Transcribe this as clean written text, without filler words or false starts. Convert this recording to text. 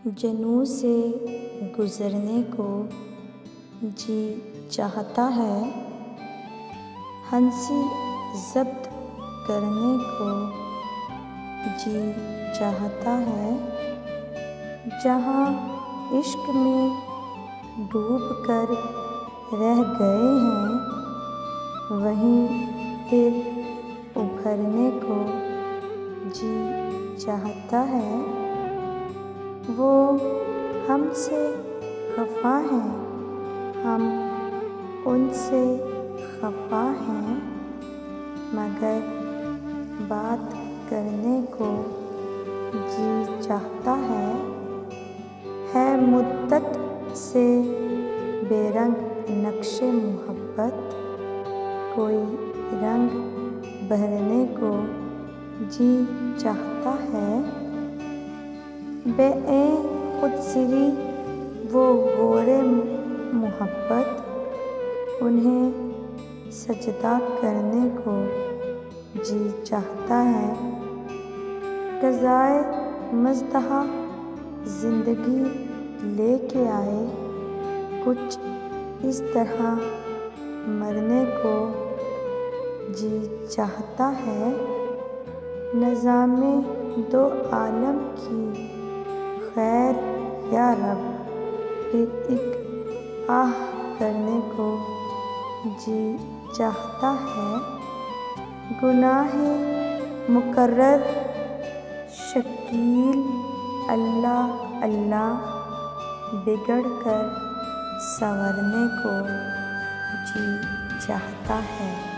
जनूं से गुज़रने को जी चाहता है, हंसी ज़ब्त करने को जी चाहता है। जहाँ इश्क में डूब कर रह गए हैं, वहीं फिर उभरने को जी चाहता है। वो हमसे खफा हैं, हम उनसे खफा हैं, मगर बात करने को जी चाहता है मुद्दत से बेरंग नक्शे मोहब्बत, कोई रंग भरने को जी चाहता है। बे खुदसिरी वो गोरे मोहब्बत, उन्हें सजदा करने को जी चाहता है। क़ज़ाए मज़दहा ज़िंदगी लेके आए, कुछ इस तरह मरने को जी चाहता है। निज़ामे दो आलम की खैर या रब, फिर एक आह करने को जी चाहता है। गुनाहे मुकर्रर शकील अल्लाह अल्लाह, बिगड़ कर संवरने को जी चाहता है।